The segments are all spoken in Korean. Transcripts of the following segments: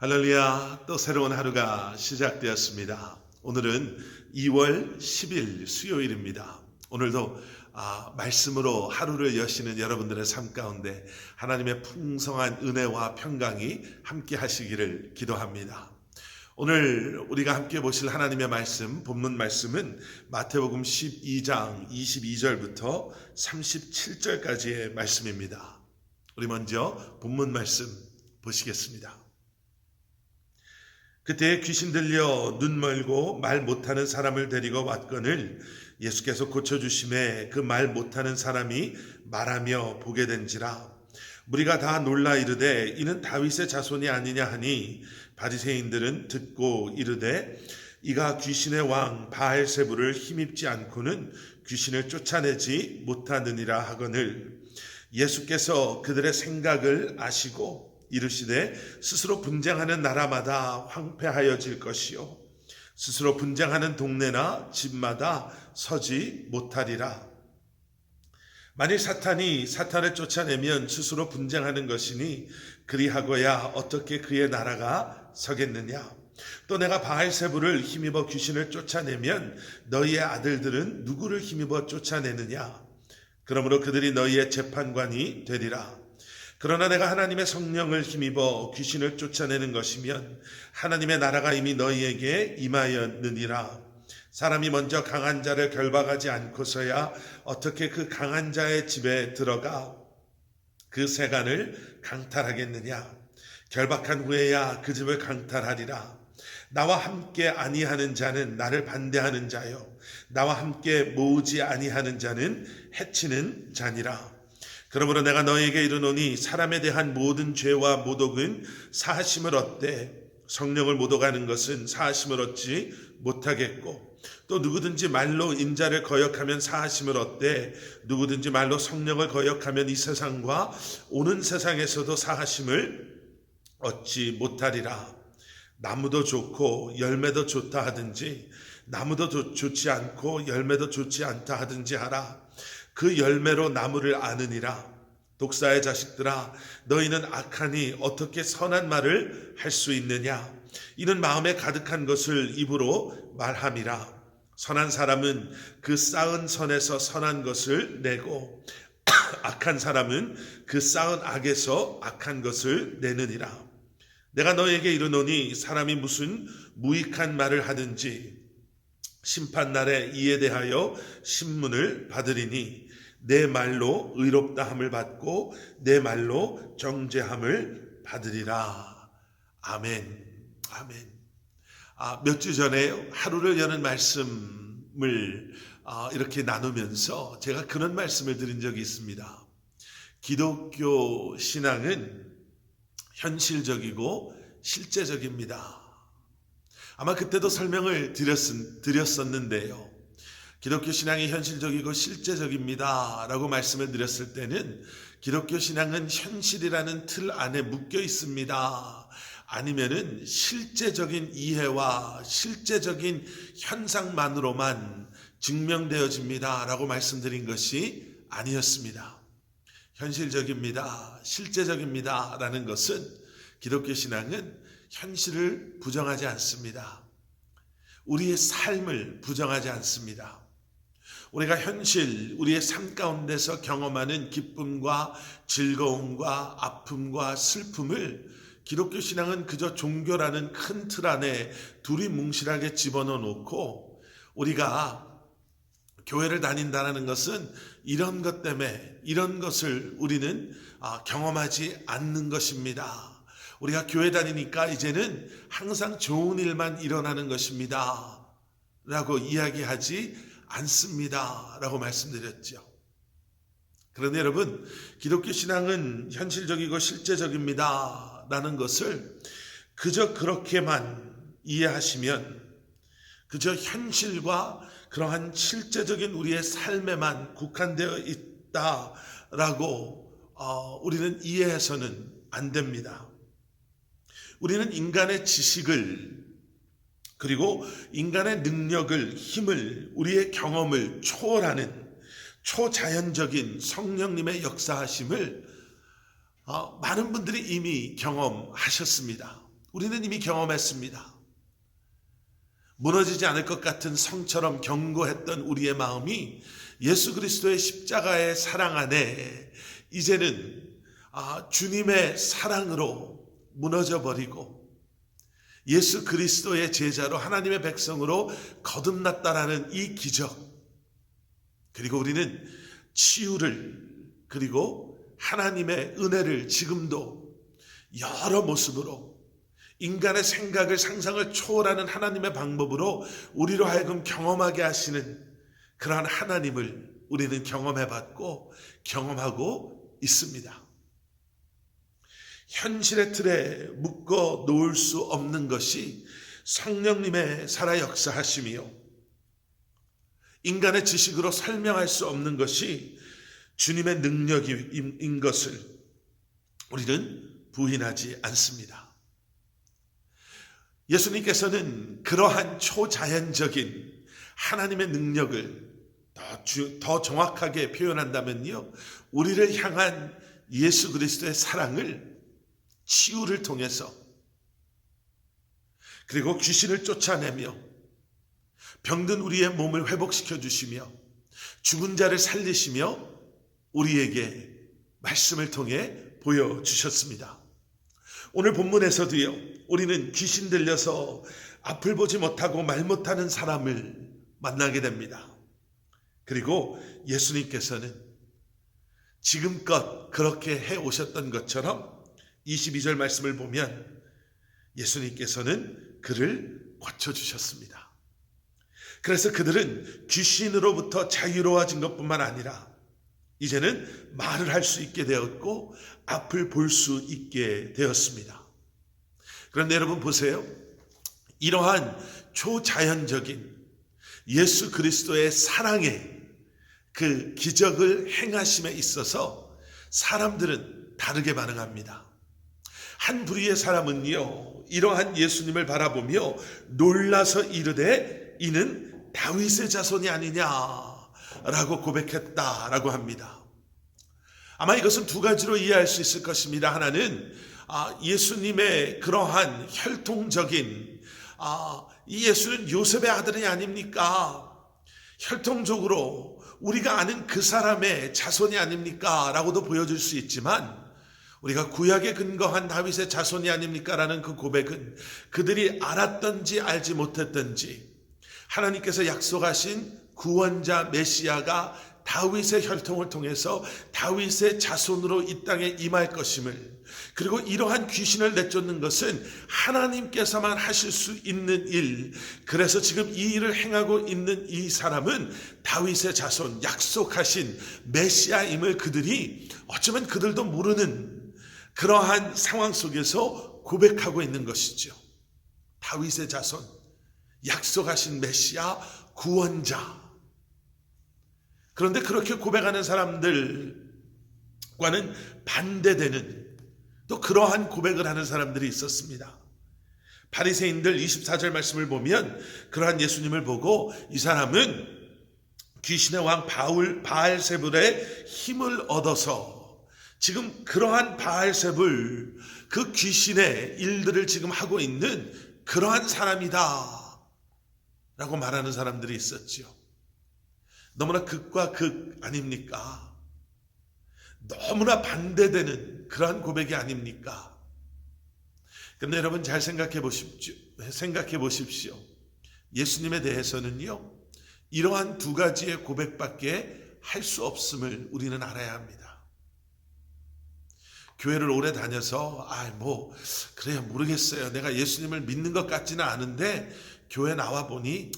할렐루야, 또 새로운 하루가 시작되었습니다. 오늘은 2월 10일 수요일입니다. 오늘도 말씀으로 하루를 여시는 여러분들의 삶 가운데 하나님의 풍성한 은혜와 평강이 함께 하시기를 기도합니다. 오늘 우리가 함께 보실 하나님의 말씀, 본문 말씀은 마태복음 12장 22절부터 37절까지의 말씀입니다. 우리 먼저 본문 말씀 보시겠습니다. 그때 귀신 들려 눈 멀고 말 못하는 사람을 데리고 왔거늘 예수께서 고쳐주심에 그 말 못하는 사람이 말하며 보게 된지라. 무리가 다 놀라 이르되 이는 다윗의 자손이 아니냐 하니 바리새인들은 듣고 이르되 이가 귀신의 왕 바알세불을 힘입지 않고는 귀신을 쫓아내지 못하느니라 하거늘 예수께서 그들의 생각을 아시고 이르시되 스스로 분쟁하는 나라마다 황폐하여질 것이요 스스로 분쟁하는 동네나 집마다 서지 못하리라. 만일 사탄이 사탄을 쫓아내면 스스로 분쟁하는 것이니 그리하고야 어떻게 그의 나라가 서겠느냐. 또 내가 바알세불을 힘입어 귀신을 쫓아내면 너희의 아들들은 누구를 힘입어 쫓아내느냐. 그러므로 그들이 너희의 재판관이 되리라. 그러나 내가 하나님의 성령을 힘입어 귀신을 쫓아내는 것이면 하나님의 나라가 이미 너희에게 임하였느니라. 사람이 먼저 강한 자를 결박하지 않고서야 어떻게 그 강한 자의 집에 들어가 그 세간을 강탈하겠느냐. 결박한 후에야 그 집을 강탈하리라. 나와 함께 아니하는 자는 나를 반대하는 자요 나와 함께 모으지 아니하는 자는 해치는 자니라. 그러므로 내가 너희에게 이르노니 사람에 대한 모든 죄와 모독은 사하심을 얻되 성령을 모독하는 것은 사하심을 얻지 못하겠고 또 누구든지 말로 인자를 거역하면 사하심을 얻되 누구든지 말로 성령을 거역하면 이 세상과 오는 세상에서도 사하심을 얻지 못하리라. 나무도 좋고 열매도 좋다 하든지 나무도 좋지 않고 열매도 좋지 않다 하든지 하라. 그 열매로 나무를 아느니라. 독사의 자식들아 너희는 악하니 어떻게 선한 말을 할 수 있느냐. 이는 마음에 가득한 것을 입으로 말함이라. 선한 사람은 그 쌓은 선에서 선한 것을 내고 악한 사람은 그 쌓은 악에서 악한 것을 내느니라. 내가 너희에게 이르노니 사람이 무슨 무익한 말을 하든지 심판날에 이에 대하여 신문을 받으리니 내 말로 의롭다함을 받고 내 말로 정죄함을 받으리라. 아멘. 아멘. 몇 주 전에 하루를 여는 말씀을 이렇게 나누면서 제가 그런 말씀을 드린 적이 있습니다. 기독교 신앙은 현실적이고 실제적입니다. 아마 그때도 설명을 드렸었는데요. 기독교 신앙이 현실적이고 실제적입니다 라고 말씀을 드렸을 때는 기독교 신앙은 현실이라는 틀 안에 묶여 있습니다. 아니면은 실제적인 이해와 실제적인 현상만으로만 증명되어집니다 라고 말씀드린 것이 아니었습니다. 현실적입니다, 실제적입니다 라는 것은 기독교 신앙은 현실을 부정하지 않습니다. 우리의 삶을 부정하지 않습니다. 우리가 현실, 우리의 삶 가운데서 경험하는 기쁨과 즐거움과 아픔과 슬픔을 기독교 신앙은 그저 종교라는 큰 틀 안에 두리뭉실하게 집어넣어 놓고 우리가 교회를 다닌다는 것은 이런 것 때문에 이런 것을 우리는 경험하지 않는 것입니다. 우리가 교회 다니니까 이제는 항상 좋은 일만 일어나는 것입니다 라고 이야기하지 않습니다 라고 말씀드렸죠. 그런데 여러분, 기독교 신앙은 현실적이고 실제적입니다 라는 것을 그저 그렇게만 이해하시면 그저 현실과 그러한 실제적인 우리의 삶에만 국한되어 있다라고 우리는 이해해서는 안 됩니다. 우리는 인간의 지식을 그리고 인간의 능력을, 힘을, 우리의 경험을 초월하는 초자연적인 성령님의 역사하심을 많은 분들이 이미 경험하셨습니다. 우리는 이미 경험했습니다. 무너지지 않을 것 같은 성처럼 견고했던 우리의 마음이 예수 그리스도의 십자가의 사랑 안에 이제는 주님의 사랑으로 무너져 버리고 예수 그리스도의 제자로 하나님의 백성으로 거듭났다라는 이 기적, 그리고 우리는 치유를, 그리고 하나님의 은혜를 지금도 여러 모습으로 인간의 생각을, 상상을 초월하는 하나님의 방법으로 우리로 하여금 경험하게 하시는 그러한 하나님을 우리는 경험해봤고 경험하고 있습니다. 현실의 틀에 묶어 놓을 수 없는 것이 성령님의 살아 역사하심이요, 인간의 지식으로 설명할 수 없는 것이 주님의 능력인 것을 우리는 부인하지 않습니다. 예수님께서는 그러한 초자연적인 하나님의 능력을 더 정확하게 표현한다면요, 우리를 향한 예수 그리스도의 사랑을 치유를 통해서, 그리고 귀신을 쫓아내며 병든 우리의 몸을 회복시켜 주시며 죽은 자를 살리시며 우리에게 말씀을 통해 보여주셨습니다. 오늘 본문에서도요, 우리는 귀신 들려서 앞을 보지 못하고 말 못하는 사람을 만나게 됩니다. 그리고 예수님께서는 지금껏 그렇게 해오셨던 것처럼 22절 말씀을 보면 예수님께서는 그를 고쳐주셨습니다. 그래서 그들은 귀신으로부터 자유로워진 것뿐만 아니라 이제는 말을 할 수 있게 되었고 앞을 볼 수 있게 되었습니다. 그런데 여러분 보세요. 이러한 초자연적인 예수 그리스도의 사랑의 그 기적을 행하심에 있어서 사람들은 다르게 반응합니다. 한 부류의 사람은요, 이러한 예수님을 바라보며 놀라서 이르되 이는 다윗의 자손이 아니냐라고 고백했다라고 합니다. 아마 이것은 두 가지로 이해할 수 있을 것입니다. 하나는 예수님의 그러한 혈통적인 이 예수는 요셉의 아들이 아닙니까? 혈통적으로 우리가 아는 그 사람의 자손이 아닙니까? 라고도 보여줄 수 있지만 우리가 구약에 근거한 다윗의 자손이 아닙니까? 라는 그 고백은 그들이 알았던지 알지 못했던지 하나님께서 약속하신 구원자 메시아가 다윗의 혈통을 통해서 다윗의 자손으로 이 땅에 임할 것임을, 그리고 이러한 귀신을 내쫓는 것은 하나님께서만 하실 수 있는 일, 그래서 지금 이 일을 행하고 있는 이 사람은 다윗의 자손, 약속하신 메시아임을 그들이 어쩌면 그들도 모르는 그러한 상황 속에서 고백하고 있는 것이죠. 다윗의 자손, 약속하신 메시아, 구원자. 그런데 그렇게 고백하는 사람들과는 반대되는 또 그러한 고백을 하는 사람들이 있었습니다. 바리새인들 24절 말씀을 보면 그러한 예수님을 보고 이 사람은 귀신의 왕 바알세불의 힘을 얻어서 지금 그러한 바알세불, 그 귀신의 일들을 지금 하고 있는 그러한 사람이다 라고 말하는 사람들이 있었죠. 너무나 극과 극 아닙니까? 너무나 반대되는 그러한 고백이 아닙니까? 그런데 여러분 잘 생각해 보십시오. 예수님에 대해서는요, 이러한 두 가지의 고백밖에 할 수 없음을 우리는 알아야 합니다. 교회를 오래 다녀서 그래요, 모르겠어요. 내가 예수님을 믿는 것 같지는 않은데 교회 나와 보니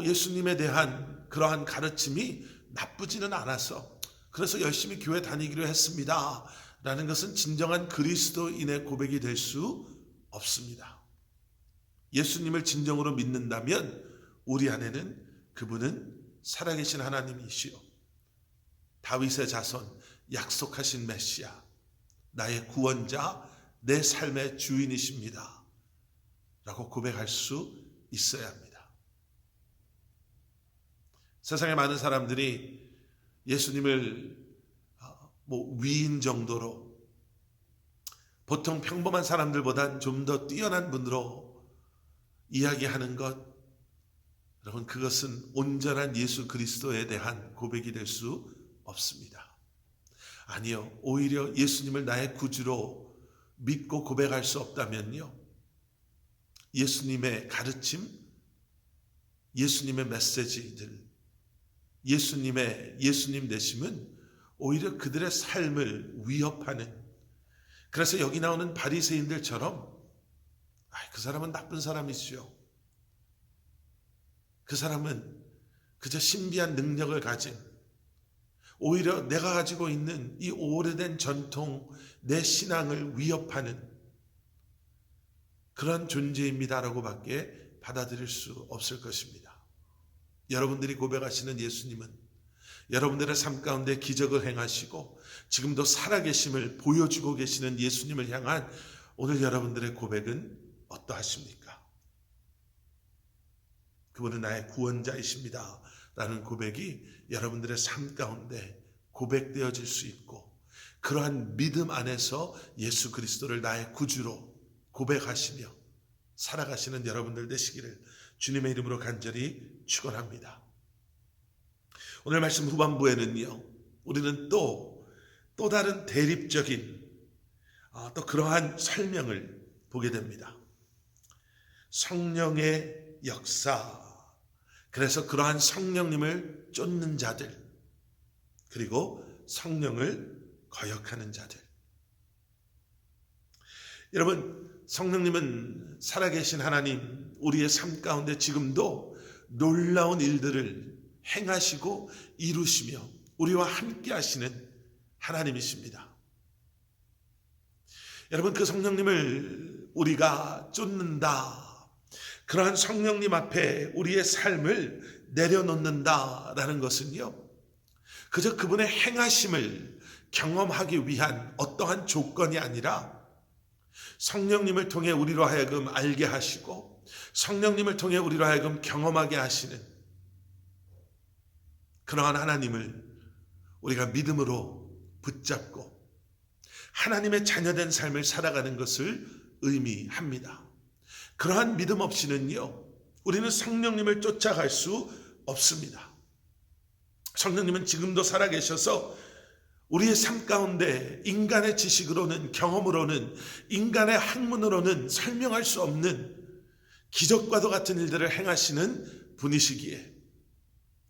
예수님에 대한 그러한 가르침이 나쁘지는 않아서 그래서 열심히 교회 다니기로 했습니다 라는 것은 진정한 그리스도인의 고백이 될 수 없습니다. 예수님을 진정으로 믿는다면 우리 안에는 그분은 살아계신 하나님이시요, 다윗의 자손, 약속하신 메시아, 나의 구원자, 내 삶의 주인이십니다 라고 고백할 수 있어야 합니다. 세상에 많은 사람들이 예수님을 위인 정도로 보통 평범한 사람들보단 좀 더 뛰어난 분으로 이야기하는 것, 여러분 그것은 온전한 예수 그리스도에 대한 고백이 될 수 없습니다. 아니요, 오히려 예수님을 나의 구주로 믿고 고백할 수 없다면요, 예수님의 가르침, 예수님의 메시지들, 예수님 되심은 오히려 그들의 삶을 위협하는, 그래서 여기 나오는 바리새인들처럼 그 사람은 나쁜 사람이지요, 그 사람은 그저 신비한 능력을 가진, 오히려 내가 가지고 있는 이 오래된 전통, 내 신앙을 위협하는 그런 존재입니다라고 밖에 받아들일 수 없을 것입니다. 여러분들이 고백하시는 예수님은 여러분들의 삶 가운데 기적을 행하시고 지금도 살아계심을 보여주고 계시는 예수님을 향한 오늘 여러분들의 고백은 어떠하십니까? 그분은 나의 구원자이십니다 라는 고백이 여러분들의 삶 가운데 고백되어질 수 있고, 그러한 믿음 안에서 예수 그리스도를 나의 구주로 고백하시며 살아가시는 여러분들 되시기를 주님의 이름으로 간절히 축원합니다. 오늘 말씀 후반부에는요, 우리는 또 다른 대립적인 또 그러한 설명을 보게 됩니다. 성령의 역사, 그래서 그러한 성령님을 쫓는 자들, 그리고 성령을 거역하는 자들. 여러분, 성령님은 살아계신 하나님, 우리의 삶 가운데 지금도 놀라운 일들을 행하시고 이루시며 우리와 함께 하시는 하나님이십니다. 여러분, 그 성령님을 우리가 쫓는다, 그러한 성령님 앞에 우리의 삶을 내려놓는다라는 것은요, 그저 그분의 행하심을 경험하기 위한 어떠한 조건이 아니라 성령님을 통해 우리로 하여금 알게 하시고 성령님을 통해 우리로 하여금 경험하게 하시는 그러한 하나님을 우리가 믿음으로 붙잡고 하나님의 자녀된 삶을 살아가는 것을 의미합니다. 그러한 믿음 없이는요, 우리는 성령님을 쫓아갈 수 없습니다. 성령님은 지금도 살아계셔서 우리의 삶 가운데 인간의 지식으로는, 경험으로는, 인간의 학문으로는 설명할 수 없는 기적과도 같은 일들을 행하시는 분이시기에,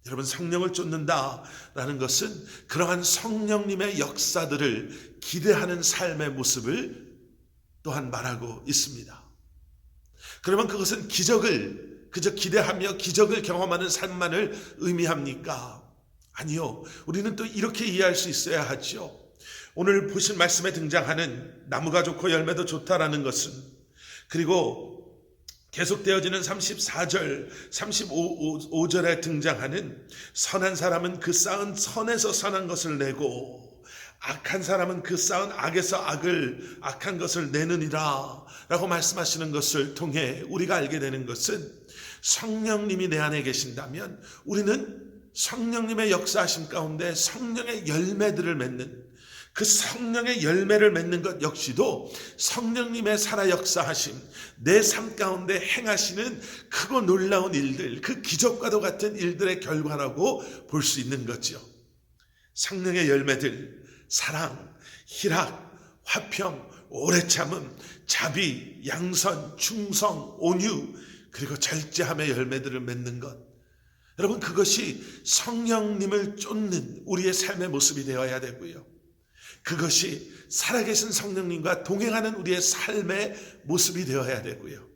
여러분, 성령을 쫓는다라는 것은 그러한 성령님의 역사들을 기대하는 삶의 모습을 또한 말하고 있습니다. 그러면 그것은 기적을 그저 기대하며 기적을 경험하는 삶만을 의미합니까? 아니요. 우리는 또 이렇게 이해할 수 있어야 하죠. 오늘 보신 말씀에 등장하는 나무가 좋고 열매도 좋다라는 것은, 그리고 계속되어지는 34절, 35절에 등장하는 선한 사람은 그 쌓은 선에서 선한 것을 내고 악한 사람은 그 쌓은 악에서 악한 것을 내느니라 라고 말씀하시는 것을 통해 우리가 알게 되는 것은, 성령님이 내 안에 계신다면 우리는 성령님의 역사하심 가운데 성령의 열매들을 맺는, 그 성령의 열매를 맺는 것 역시도 성령님의 살아 역사하심, 내 삶 가운데 행하시는 크고 놀라운 일들, 그 기적과도 같은 일들의 결과라고 볼 수 있는 거죠. 성령의 열매들, 사랑, 희락, 화평, 오래 참음, 자비, 양선, 충성, 온유, 그리고 절제함의 열매들을 맺는 것, 여러분, 그것이 성령님을 쫓는 우리의 삶의 모습이 되어야 되고요, 그것이 살아계신 성령님과 동행하는 우리의 삶의 모습이 되어야 되고요,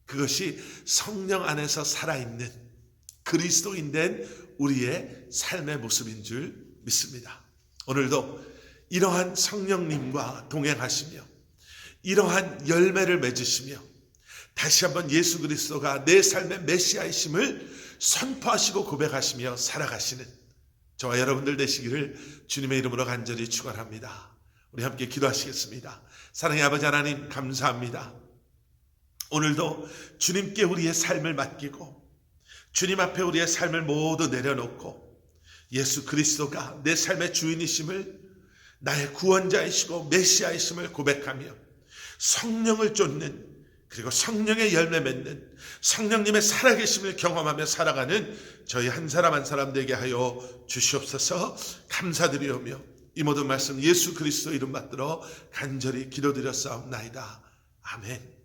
그것이 성령 안에서 살아있는 그리스도인 된 우리의 삶의 모습인 줄 믿습니다. 오늘도 이러한 성령님과 동행하시며 이러한 열매를 맺으시며 다시 한번 예수 그리스도가 내 삶의 메시아이심을 선포하시고 고백하시며 살아가시는 저와 여러분들 되시기를 주님의 이름으로 간절히 축원합니다. 우리 함께 기도하시겠습니다. 사랑의 아버지 하나님, 감사합니다. 오늘도 주님께 우리의 삶을 맡기고 주님 앞에 우리의 삶을 모두 내려놓고 예수 그리스도가 내 삶의 주인이심을, 나의 구원자이시고 메시아이심을 고백하며 성령을 쫓는, 그리고 성령의 열매 맺는, 성령님의 살아계심을 경험하며 살아가는 저희 한 사람 한 사람 되게 하여 주시옵소서. 감사드리오며 이 모든 말씀 예수 그리스도 이름 받들어 간절히 기도드렸사옵나이다. 아멘.